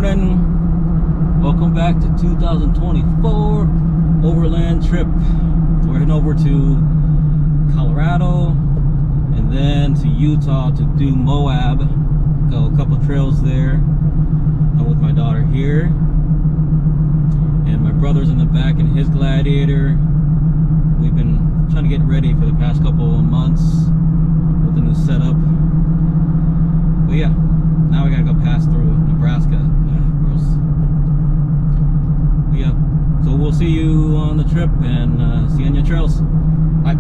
morning. Welcome back to 2024 overland trip. We're heading over to Colorado and then to Utah to do Moab. Go a couple trails there. I'm with my daughter here, and my brother's in the back in his Gladiator. We've been trying to get ready for the past couple of months with the new setup. But yeah, now we gotta go pass through Nebraska. Gross. But yeah, so we'll see you on the trip and see you on your trails. Bye.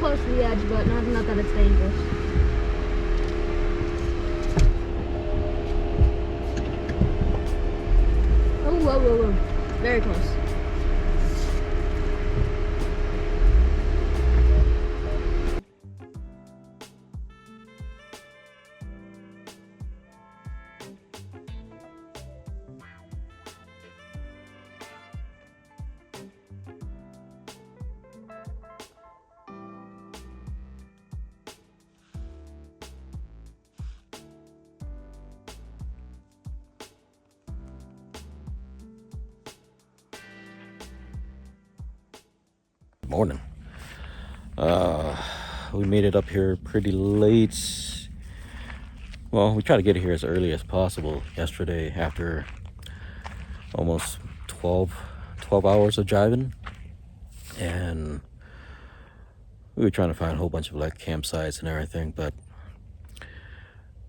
Close to the edge, but not that it's dangerous. Oh, whoa, whoa, whoa. Very close. Morning. We made it up here pretty late. Well, we tried to get here as early as possible yesterday after almost 12 hours of driving, and we were trying to find a whole bunch of like campsites and everything, but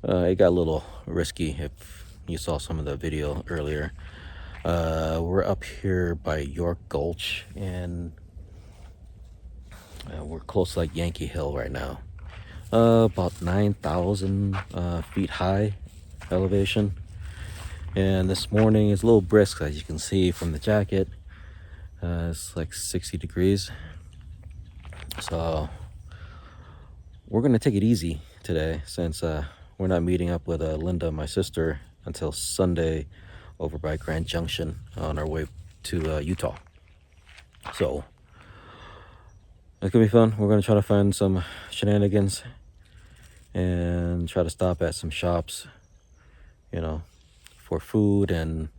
it got a little risky. If you saw some of the video earlier, we're up here by York Gulch, and we're close to like Yankee Hill right now. About 9,000 feet high elevation. And this morning is a little brisk, as you can see from the jacket. It's like 60 degrees. So we're gonna take it easy today, since we're not meeting up with Linda, my sister, until Sunday over by Grand Junction on our way to Utah. So it's gonna be fun. We're gonna try to find some shenanigans and try to stop at some shops, you know, for food and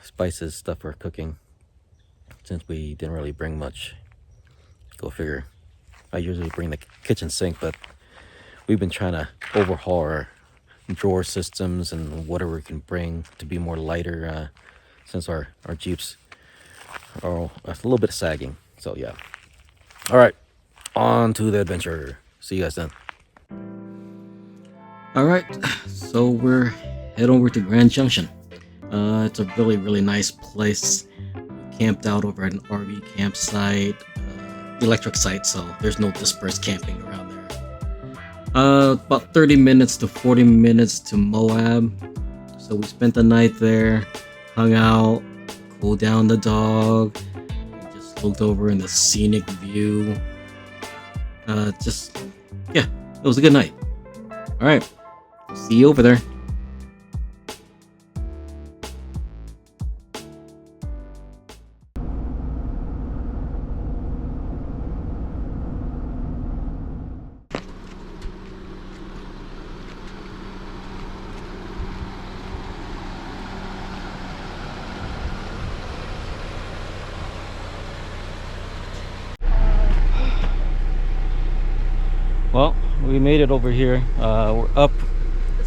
spices, stuff for cooking, since we didn't really bring much. Go figure. I usually bring the kitchen sink, but we've been trying to overhaul our drawer systems and whatever we can bring to be more lighter, since our Jeeps are a little bit sagging. So yeah. All right, on to the adventure. See you guys then. All right, so we're head over to Grand Junction. It's a really nice place. We camped out over at an RV campsite, electric site, so there's no dispersed camping around there. About 30 minutes to 40 minutes to Moab. So we spent the night there, hung out, cooled down the dog, looked over in the scenic view. Yeah, it was a good night. All right, see you over there. Well, we made it over here. We're up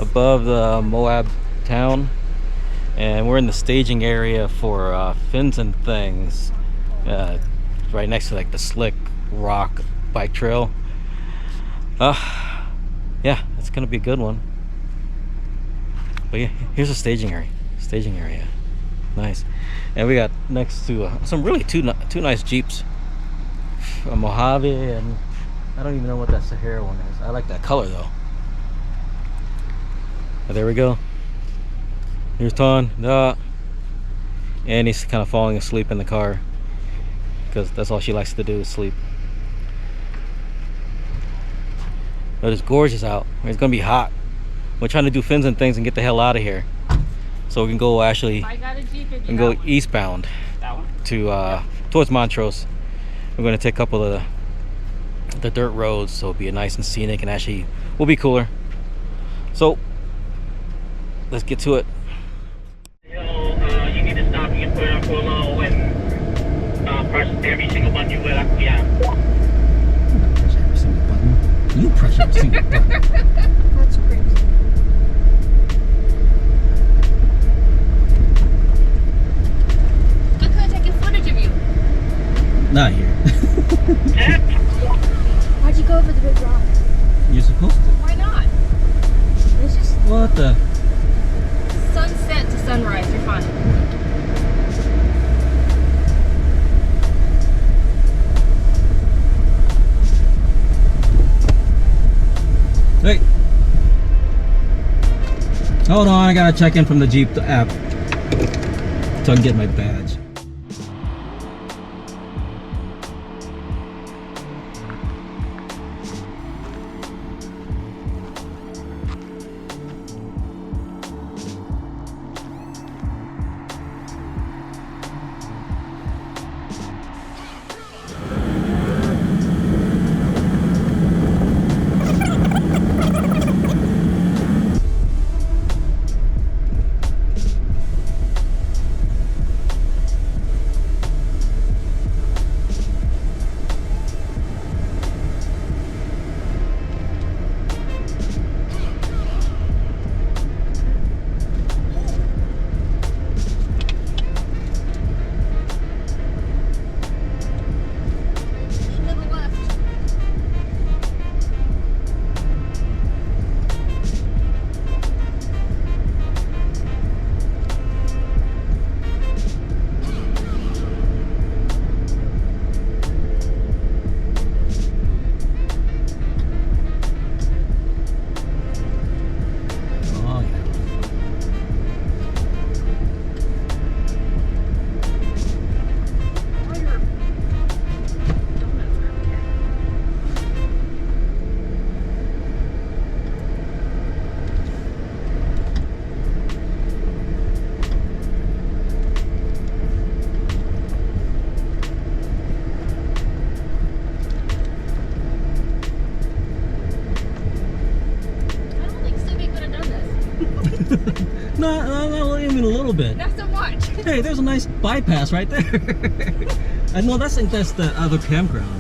above the Moab town, and we're in the staging area for Fins and Things, right next to like the Slick Rock bike trail. Yeah, it's gonna be a good one. But yeah, here's a staging area. Nice. And we got next to some really two nice Jeeps, a Mojave, and I don't even know what that Sahara one is. I like that color though. But there we go. Here's Ton. And he's kind of falling asleep in the car, because that's all she likes to do is sleep. But it's gorgeous out. It's gonna be hot. We're trying to do fins and things and get the hell out of here, so we can go actually and go eastbound to towards Montrose. We're gonna take a couple of the dirt roads, so it'll be nice and scenic, and actually will be cooler. So let's get to it. You need to stop and put it on full low and press every single button you will. Yeah. Press every single button. You press every single button. That's crazy. I could have taken footage of you. Not here. Why'd you go over the big rock? You're supposed to. Why not? It's just What the? sunset to sunrise. You're fine. Hey. Hold on, I gotta check in from the Jeep app so I can get my badge. No, even a little bit. Not so much. Hey, there's a nice bypass right there. I know that's the other campground.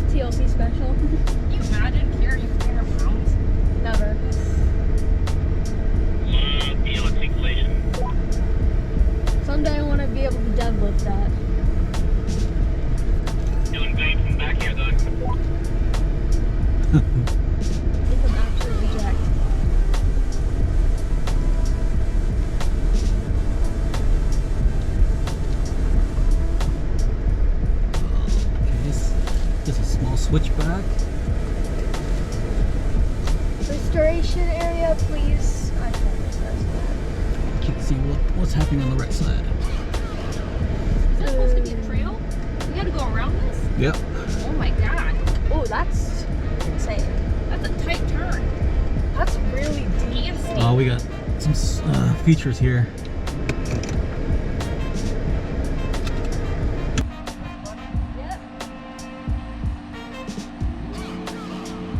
TLC special. Can you imagine carrying 400 pounds? Never. TLC inflation. Someday I want to be able to deadlift that. Doing great from back here, though. I think I'm absolutely jacked. Just a small switchback. Restoration area, please. I can't remember. Can't see what's happening on the right side. Is this supposed to be a trail? We gotta go around this? Yep. Oh my god. Oh, that's insane. That's a tight turn. That's really deep and steep. Oh, we got some features here.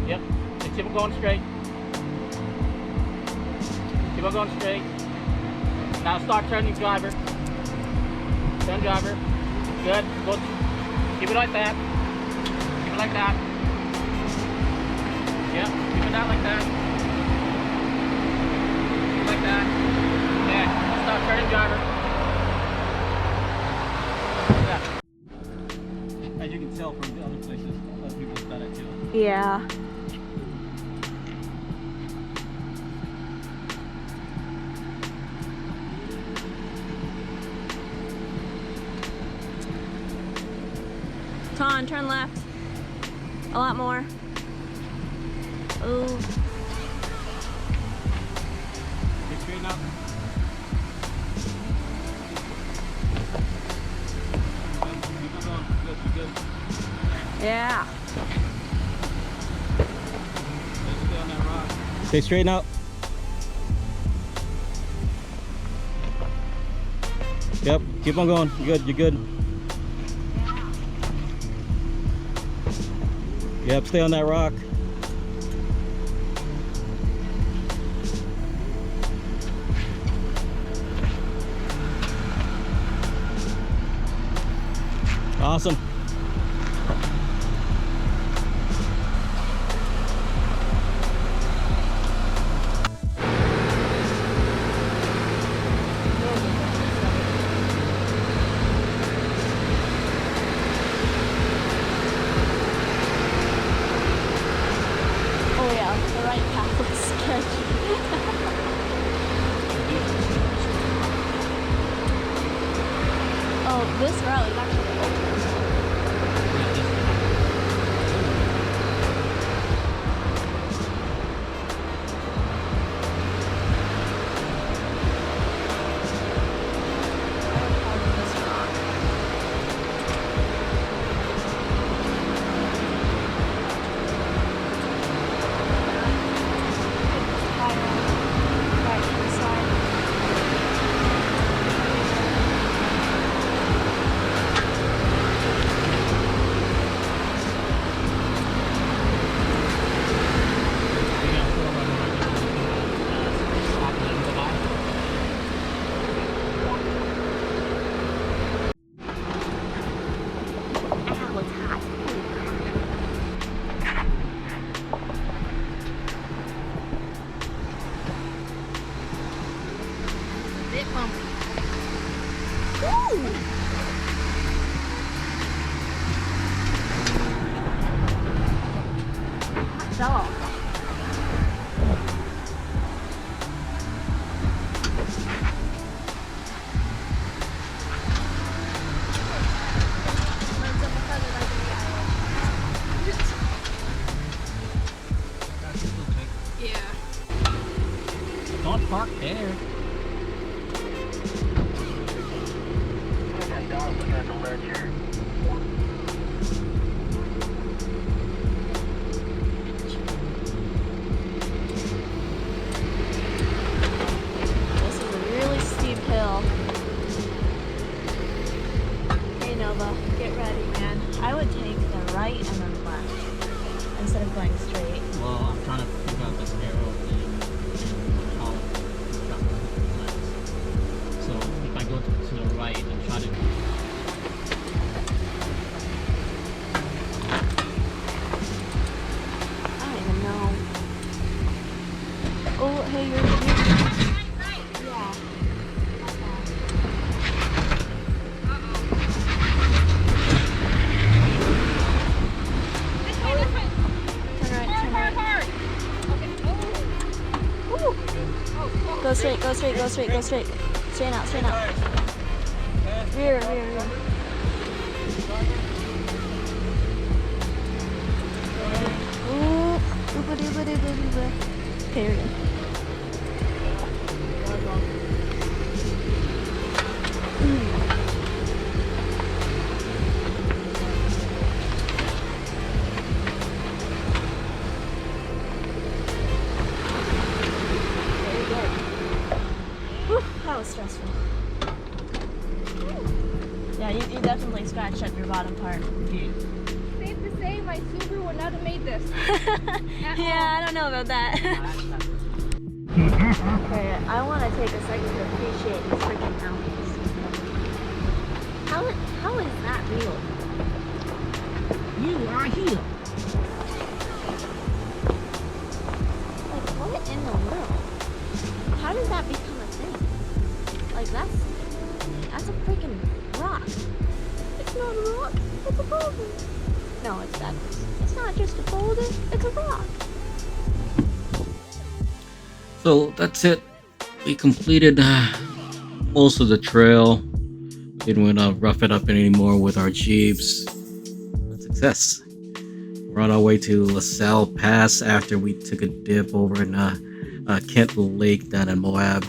Yep. Just keep it going straight. Keep it going straight. Now start turning driver. Turn driver. Good. Go. Keep it like that. Keep it like that. Yep. Keep it out like that. Keep it like that. Yeah. Start turning driver. Yeah. As you can tell from the other places, other people have done it too. Yeah. on, turn left. A lot more. Ooh. Straighten up. Keep on going. Good. Yeah. Let's stay on that rock. Stay straight out. Yep, keep on going. You're good, you're good. Yep, stay on that rock. Awesome. Oh yeah, the right path was sketchy. Oh, this route is actually open. Don't park there. This is a really steep hill. Okay, Nova, get ready, man. I would take the right and then left instead of going straight. Well, I'm trying to figure out this arrow thing. How so if I go to the right and try to I don't even know. Oh, hey, you're yeah. Go straight, go straight, go straight, go straight. Straighten out, straighten out. Rear, rear, rear. Ooh, ooba dooba dooba dooba. Okay, we're good. That was stressful. Yeah, you definitely scratched up your bottom part. Safe to say, my Subaru would not have made this. Yeah, I don't know about that. Okay, I want to take a second to appreciate these freaking mountains. How is that real? you are here. Like, what in the world? How does that become a thing? Like, that's a freaking rock. It's not a rock, it's a boulder. No, it's not just a boulder, it's a rock. So that's it. We completed most of the trail. Didn't want to rough it up anymore with our Jeeps. It's success. We're on our way to LaSalle Pass after we took a dip over in Kent Lake down in Moab.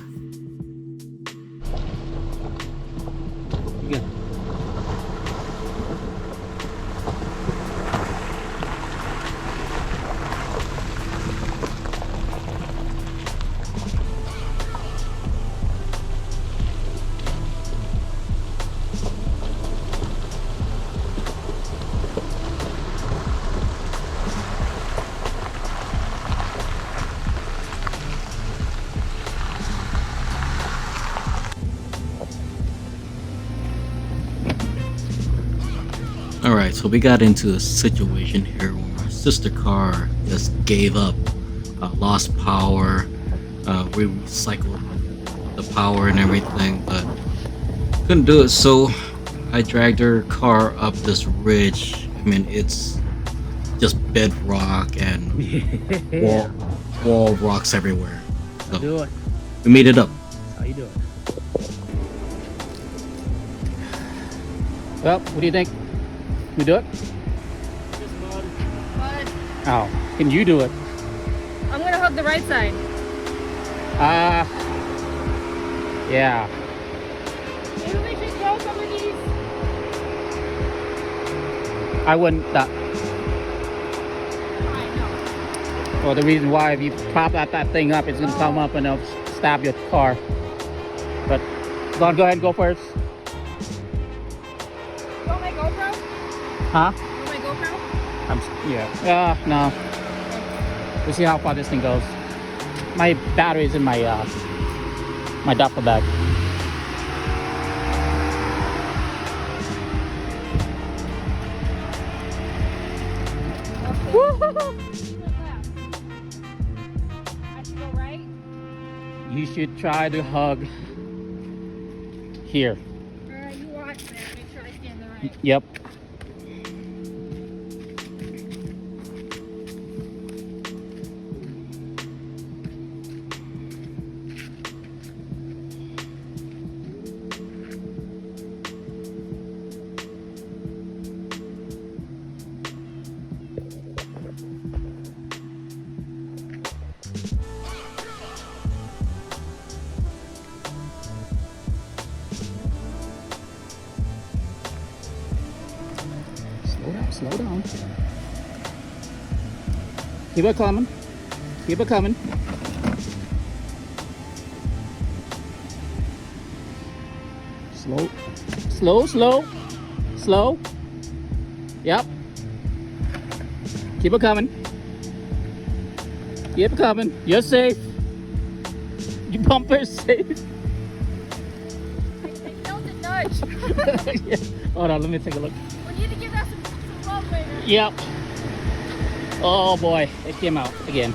Alright, so we got into a situation here where our sister car just gave up, lost power, we recycled the power and everything, but couldn't do it, so I dragged her car up this ridge. I mean, it's just bedrock and wall rocks everywhere. So Do it. we made it up. How you doing? Well, what do you think? We do it? But Oh, can you do it? I'm gonna hug the right side. Yeah. Maybe we should throw some of these. I wouldn't. I know. Well, the reason why, if you pop that thing up, it's gonna come up and it'll stab your car. But go ahead and go first. You want my GoPro? Huh? You want my GoPro? Yeah. No. We'll see how far this thing goes. My battery's in my my duffel bag. I should go right? You should try to hug here. Alright, you watch there. Make sure I stand the right. Yep. Slow down. Keep it coming. Keep it coming. Slow. Yep. Keep it coming. Keep it coming. You're safe. Your bumper's safe. I felt it nudge. Yeah. Hold on, let me take a look. We need to give that some love later. Yep. Oh boy, it came out again.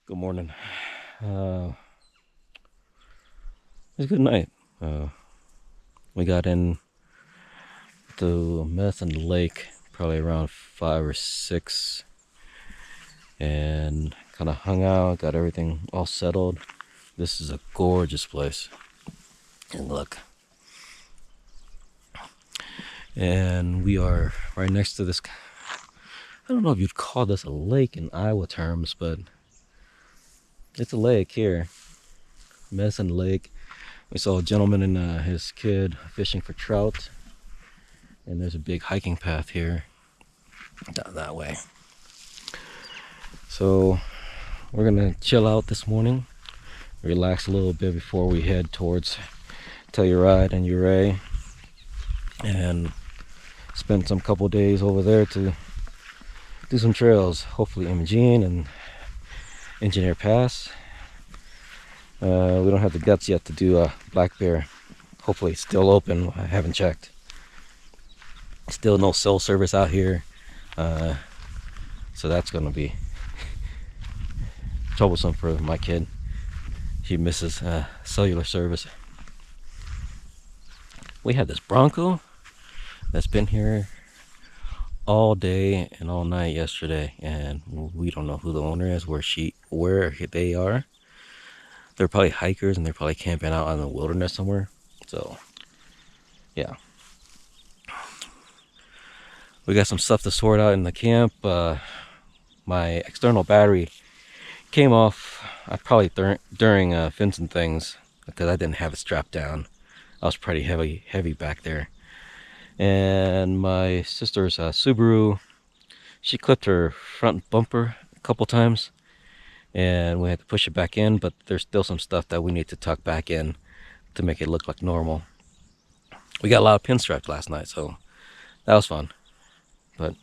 Good morning. It was a good night. We got in to a mess in the lake, probably around 5 or 6, and kind of hung out, got everything all settled. This is a gorgeous place. And look, And we are right next to this, I don't know if you'd call this a lake in Iowa terms, but it's a lake here, Medicine Lake. We saw a gentleman and his kid fishing for trout, and there's a big hiking path here down that way. So we're gonna chill out this morning, relax a little bit before we head towards Telluride and Ouray, and spend some couple days over there to do some trails, hopefully Imogene and Engineer Pass. We don't have the guts yet to do Black Bear. Hopefully it's still open. I haven't checked. Still no cell service out here, so that's gonna be troublesome for my kid. He misses cellular service. We had this Bronco that's been here all day and all night yesterday, and we don't know who the owner is, where they are. They're probably hikers and they're probably camping out in the wilderness somewhere. So yeah, we got some stuff to sort out in the camp. My external battery came off probably during fencing things, because I didn't have it strapped down. I was pretty heavy back there. And my sister's Subaru, she clipped her front bumper a couple times, and we had to push it back in, but there's still some stuff that we need to tuck back in to make it look like normal. We got a lot of pinstripes last night, so that was fun. But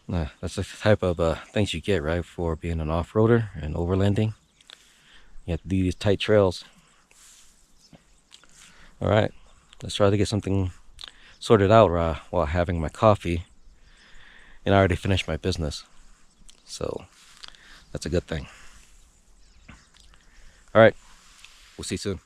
that's the type of things you get, right, for being an off-roader and overlanding. You have to do these tight trails. All right, let's try to get something sorted out while having my coffee, and I already finished my business, so that's a good thing. All right, we'll see you soon.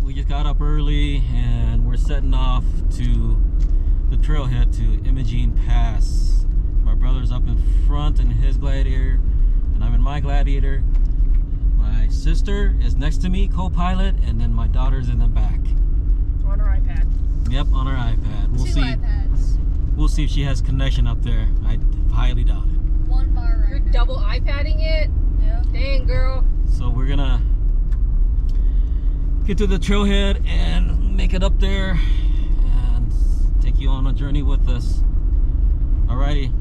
We just got up early and we're setting off to the trailhead to Imogene Pass. My brother's up in front in his Gladiator, and I'm in my Gladiator. My sister is next to me, co-pilot, and then my daughter's in the back. On her iPad. Yep, on her iPad. We'll Two see. iPads. We'll see if she has connection up there. I highly doubt it. One bar right You're now. double iPadding it? Yeah. Dang, girl. So we're gonna get to the trailhead and make it up there and take you on a journey with us. Alrighty.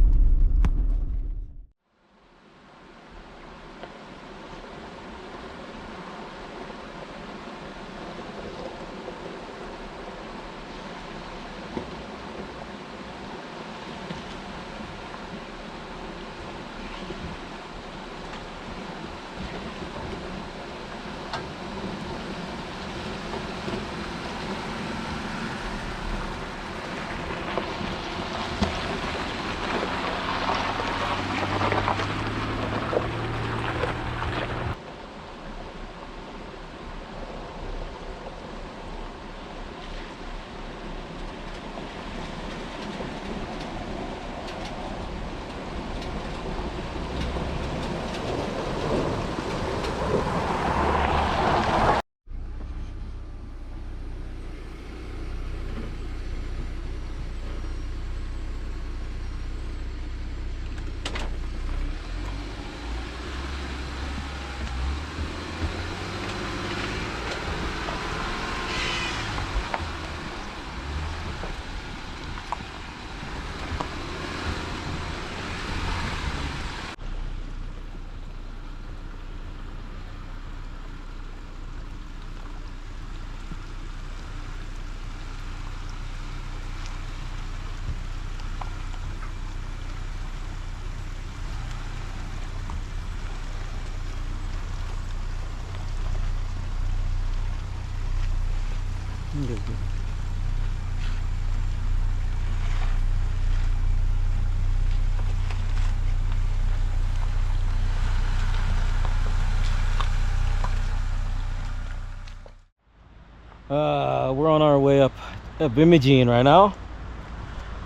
We're on our way up Imogene right now,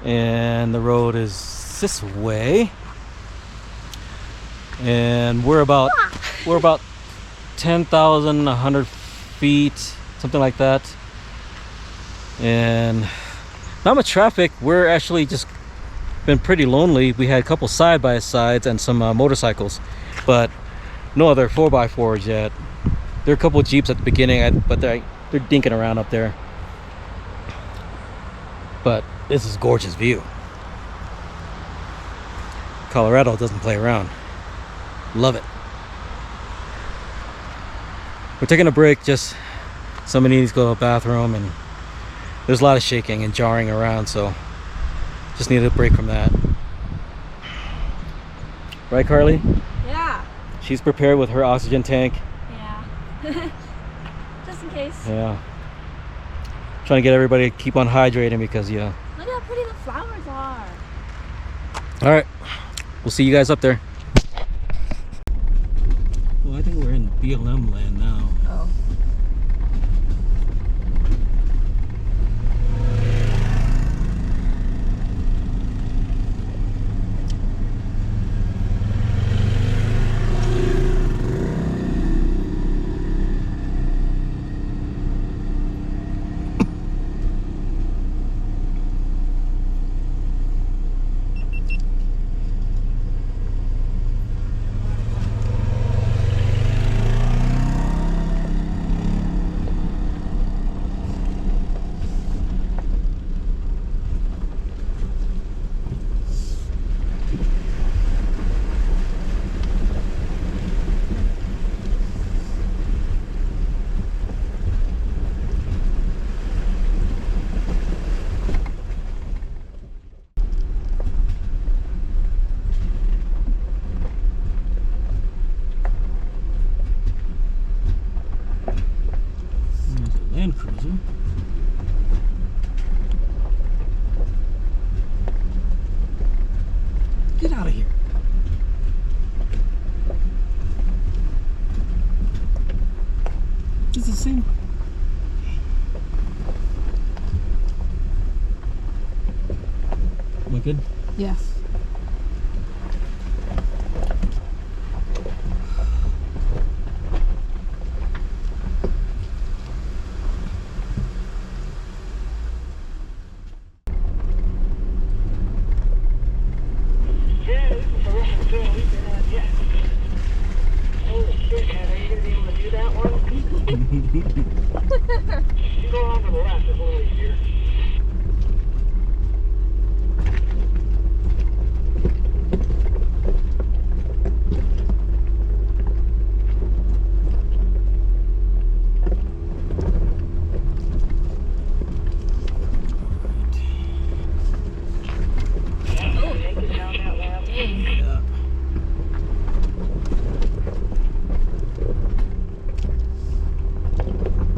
and the road is this way, and we're about 10,100 feet, something like that, and not much traffic. We're actually just been pretty lonely. We had a couple side-by-sides and some motorcycles, but no other 4x4s yet. There are a couple of Jeeps at the beginning, but they're dinking around up there. But this is a gorgeous view. Colorado doesn't play around. Love it. We're taking a break, just somebody needs to go to the bathroom, and there's a lot of shaking and jarring around, so just needed a break from that. Right, Carly? Yeah. She's prepared with her oxygen tank. Yeah. Just in case. Yeah. Trying to get everybody to keep on hydrating because, yeah. Look how pretty the flowers are. All right. We'll see you guys up there. Well, I think we're in BLM land now. Oh. There's a Land Cruiser. Get out of here. It's the same. Am I good? Yes.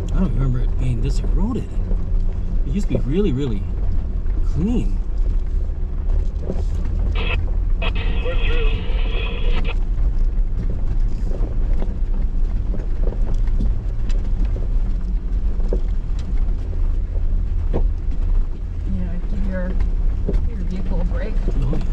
I don't remember it being this eroded. It used to be really, really clean. Yeah, give your vehicle a break. Oh, yeah.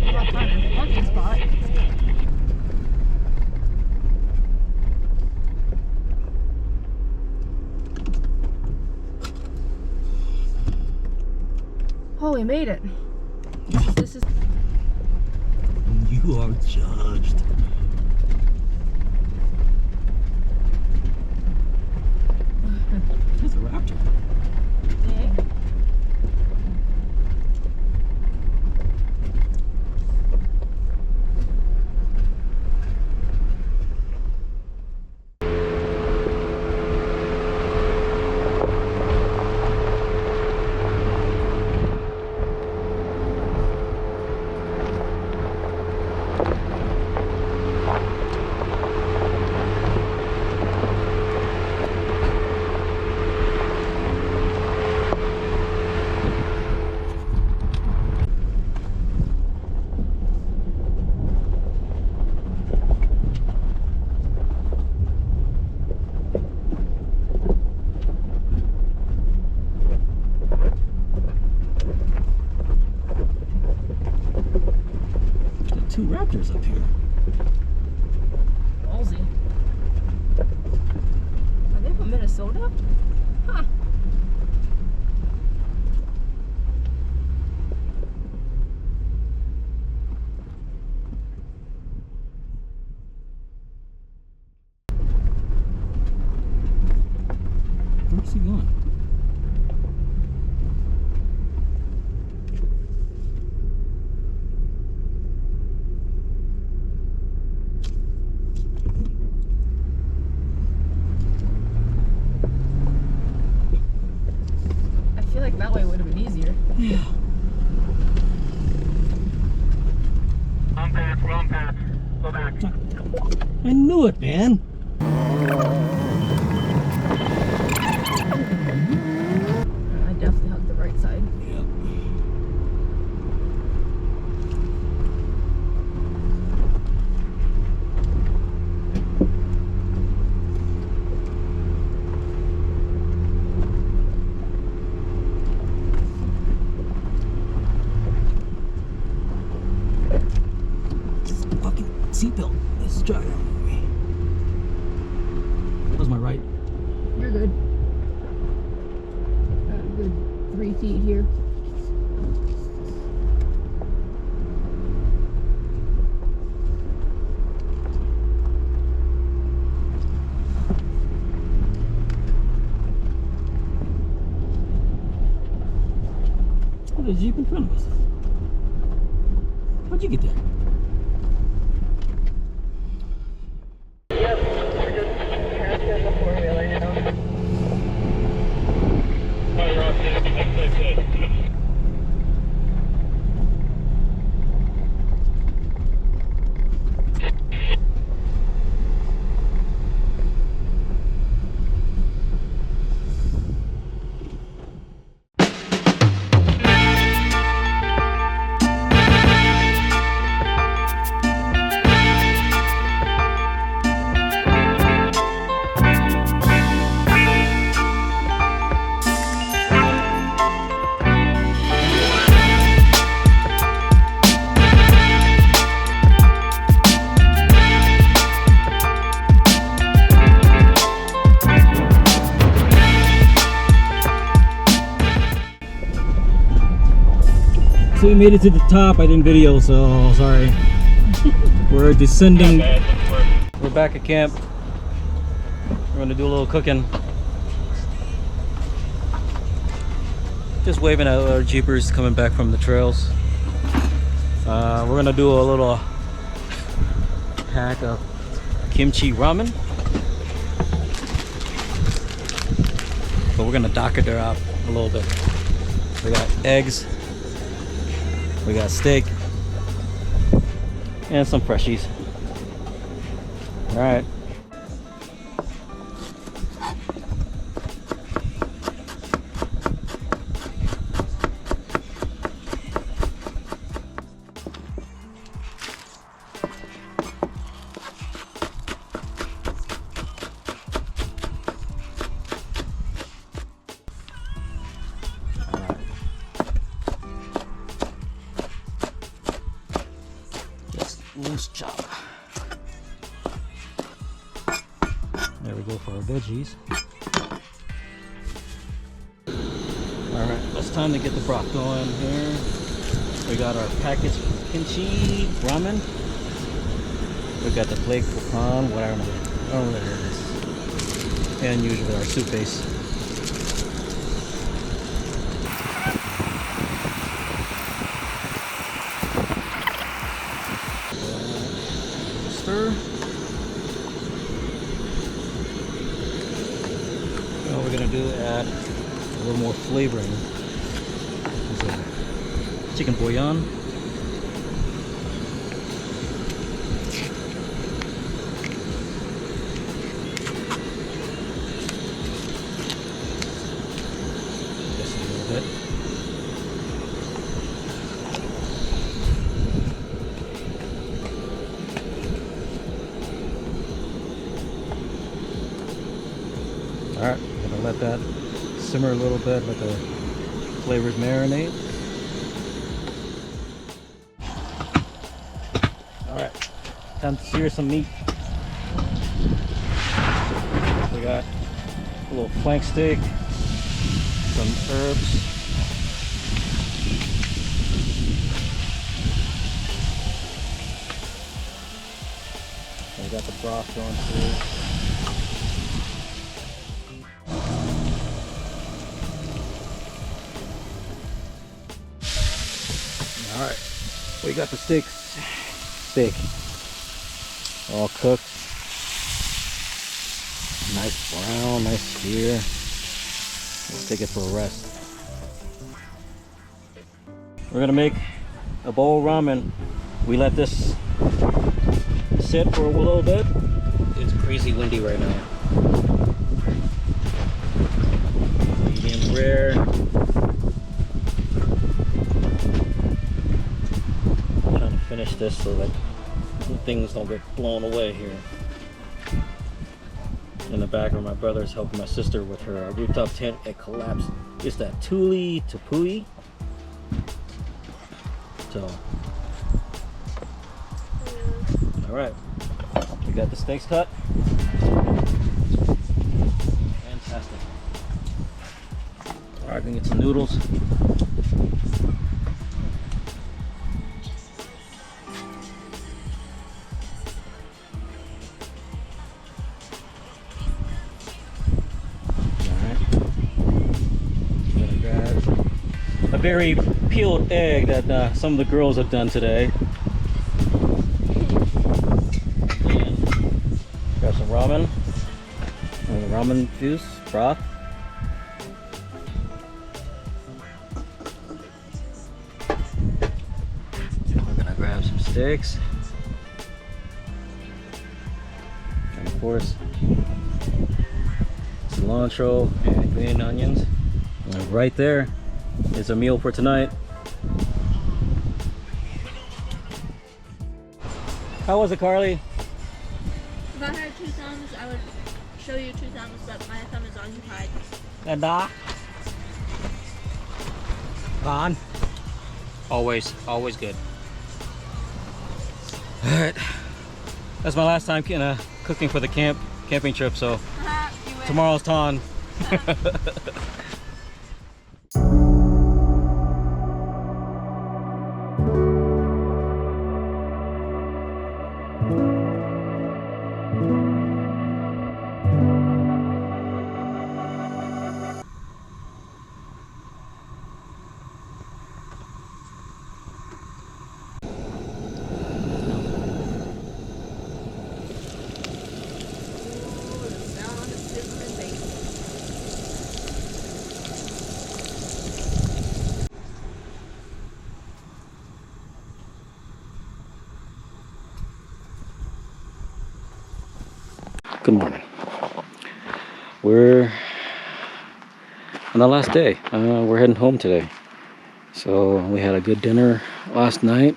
About time to parking spot. Oh, we made it. This is. You are judged. There's a raptor. Dang. 2 Raptors up here. Ballsy. Are they from Minnesota? Huh. Where's he going? I feel like that way would have been easier. Yeah. Wrong path. Go back. I knew it, man. I definitely hugged the right side. Yep. Fucking seatbelt. This is driving on me. That was my right. You're good. Got a good 3 feet here. Oh, there's a Jeep in front of us. How'd you get there? So we made it to the top. I didn't video, so sorry. We're descending. We're back at camp. We're gonna do a little cooking. Just waving at our Jeepers coming back from the trails. We're gonna do a little pack of kimchi ramen. But we're gonna dock it there out a little bit. We got eggs. We got steak and some freshies. All right. Loose chop. There we go for our veggies. Alright, it's time to get the broth going here. We got our packaged kimchi ramen. We got the flake pecan, whatever, I don't know what it is. And usually our soup base. What we're gonna do, add a little more flavoring. Chicken bouillon. Just a little bit. Alright, I'm gonna let that simmer a little bit, let the flavors marinate. Time to sear some meat. We got a little flank steak, some herbs. And we got the broth going too. All right, we got the steak all cooked. Nice brown, nice sear. Let's take it for a rest. We're gonna make a bowl of ramen. We let this sit for a little bit. It's crazy windy right now. Medium rare. I'm trying to finish this so that things don't get blown away here. In the background, my brother's helping my sister with her rooftop tent. It collapsed. It's that Tuli Tapui. So, all right, we got the steaks cut. Fantastic. All right, gonna get some noodles. A very peeled egg that some of the girls have done today. And got some ramen. And the ramen juice, broth. We're gonna grab some steaks. And of course, cilantro and green onions. And right there is a meal for tonight. How was it, Carly? If I had two thumbs, I would show you two thumbs, but my thumb is occupied. Gone. Always good. All right, that's my last time cooking for the camping trip. So tomorrow's Ton. Good morning. We're on the last day. We're heading home today. So we had a good dinner last night.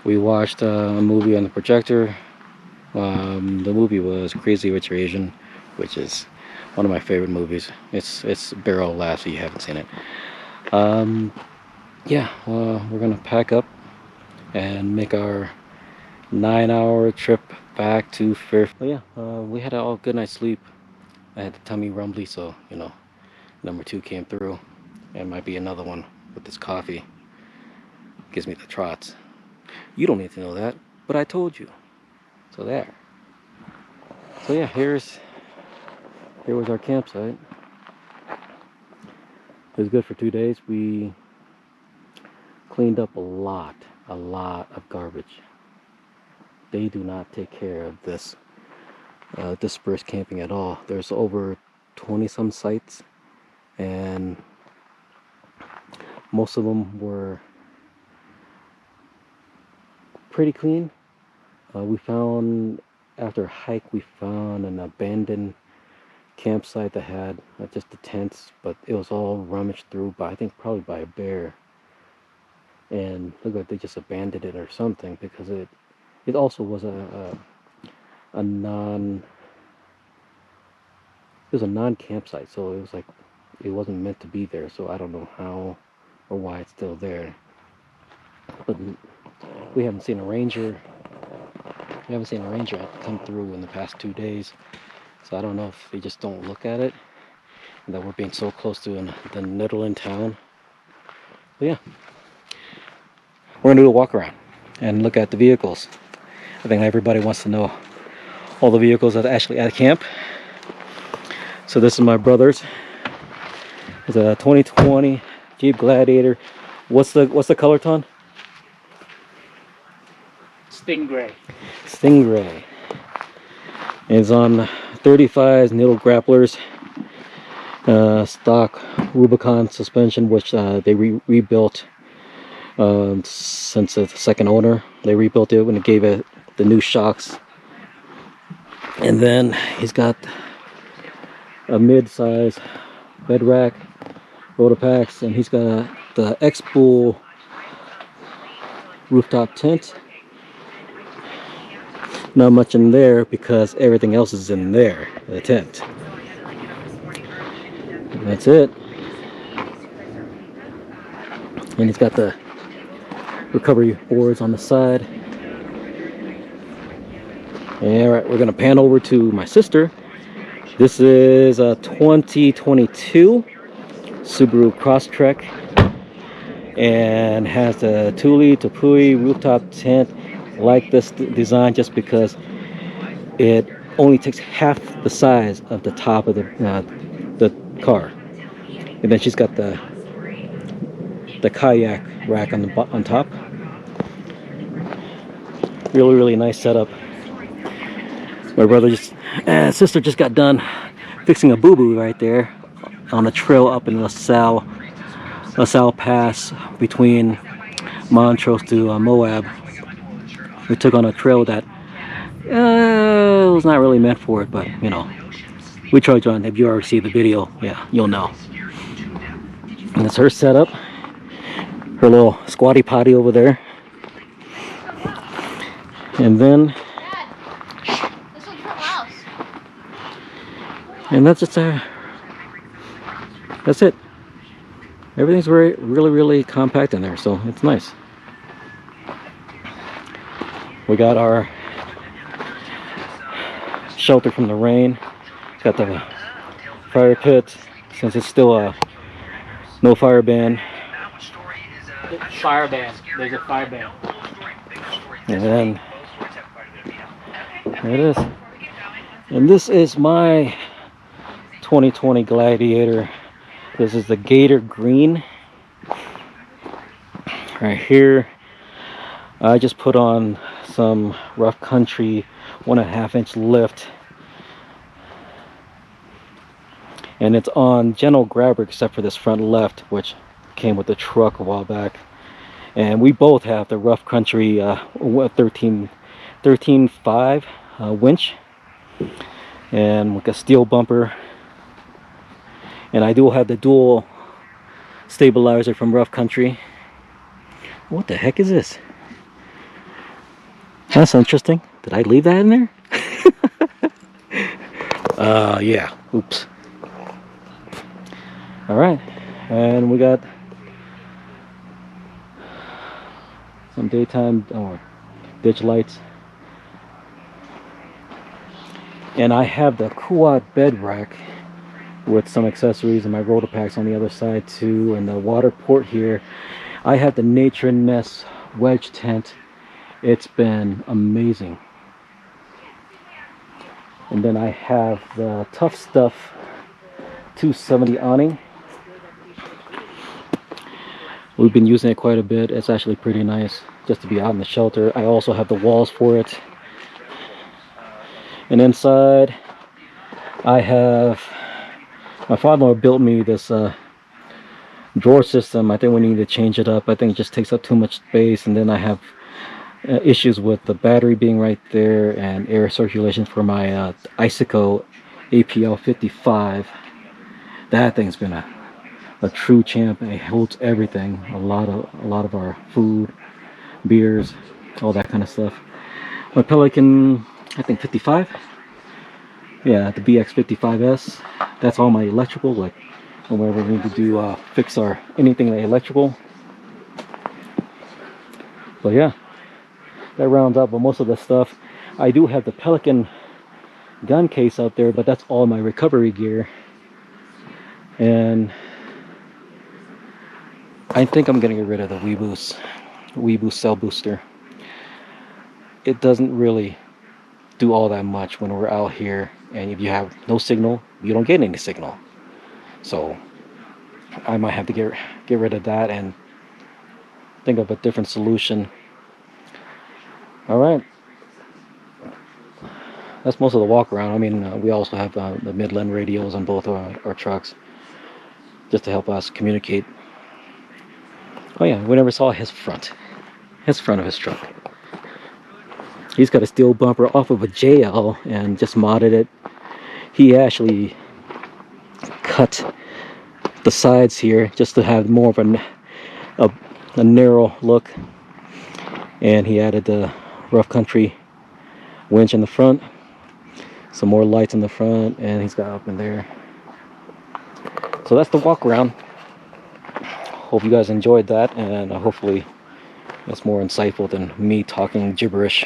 We watched a movie on the projector. The movie was Crazy Rich Asian, which is one of my favorite movies. It's barrel laughs if you haven't seen it. Yeah, we're gonna pack up and make our 9-hour trip back to Fairfield. Yeah, we had a good night's sleep. I had the tummy rumbly, so you know, number 2 came through. And might be another one with this coffee. Gives me the trots. You don't need to know that, but I told you. So there. So yeah, here was our campsite. It was good for 2 days. We cleaned up a lot of garbage. They do not take care of this dispersed camping at all. There's over 20 some sites, and most of them were pretty clean. We found, after a hike, we found an abandoned campsite that had just the tents, but it was all rummaged through by, I think, probably by a bear. And looked like they just abandoned it or something, because it also was a non campsite, so it was like it wasn't meant to be there. So I don't know how or why it's still there. But we haven't seen a ranger We haven't seen a ranger come through in the past 2 days, so I don't know if they just don't look at it, and that we're being so close to the Netherland town. But yeah, we're gonna do a walk around and look at the vehicles. I think everybody wants to know all the vehicles that are actually at camp. So this is my brother's. It's a 2020 Jeep Gladiator. What's the color, Ton? Stingray. Stingray. It's on 35 needle grapplers, stock Rubicon suspension, which they rebuilt since the second owner. They rebuilt it when it gave it the new shocks. And then he's got a mid-size Bedrack rotor packs, and he's got the X-Bull rooftop tent. Not much in there because everything else is in there, the tent. And that's it. And he's got the recovery boards on the side. Alright, we're gonna pan over to my sister. This is a 2022 Subaru Crosstrek, and has the Thule Tepui rooftop tent. Like this design just because it only takes half the size of the top of the car. And then she's got the kayak rack on top. Really nice setup. My sister just got done fixing a boo-boo right there on a trail up in LaSalle Pass between Montrose to Moab. We took on a trail that was not really meant for it, but you know, we charge on. If you already see the video, yeah, you'll know. And that's her setup, her little squatty potty over there. And then, Dad, this one's from house. and that's just that's it. Everything's really compact in there, so it's nice. We got our shelter from the rain. Got the fire pit, since it's still a no fire ban. Fire ban. There's a fire ban. And then there it is. And this is my 2020 Gladiator. This is the Gator Green. Right here, I just put on some rough country 1.5 inch lift, and it's on gentle grabber except for this front left, which came with the truck a while back. And we both have the rough country 13.5 winch, and with a steel bumper. And I do have the dual stabilizer from rough country. What the heck is this? That's interesting. Did I leave that in there? Yeah. Oops. Alright. And we got some daytime ditch lights. And I have the Kuat bed rack with some accessories, and my rotor packs on the other side too, and the Waterport here. I have the NaturNest Wedge tent. It's been amazing. And then I have the Tough Stuff 270 awning. We've been using it quite a bit. It's actually pretty nice just to be out in the shelter. I also have the walls for it. And inside I have, my father-in-law built me this drawer system. I think we need to change it up. I think it just takes up too much space, and then I have issues with the battery being right there and air circulation for my ICECO APL 55. That thing's been a true champ. It holds everything, a lot of our food, beers, all that kind of stuff. My Pelican, I think 55, yeah, the BX55S. That's all my electrical, like whenever we need to do fix our anything electrical. But yeah, that rounds up. But most of the stuff I do have the Pelican gun case out there, but that's all my recovery gear. And I think I'm gonna get rid of the Weeboost cell booster. It doesn't really do all that much when we're out here, and if you have no signal, you don't get any signal. So I might have to get rid of that and think of a different solution. All right, that's most of the walk around. I mean, we also have the Midland radios on both our trucks, just to help us communicate. Oh yeah, we never saw his front of his truck. He's got a steel bumper off of a JL and just modded it. He actually cut the sides here just to have more of a narrow look, and he added the rough country winch in the front, some more lights in the front, and he's got up in there. So that's the walk around. Hope you guys enjoyed that, and hopefully that's more insightful than me talking gibberish.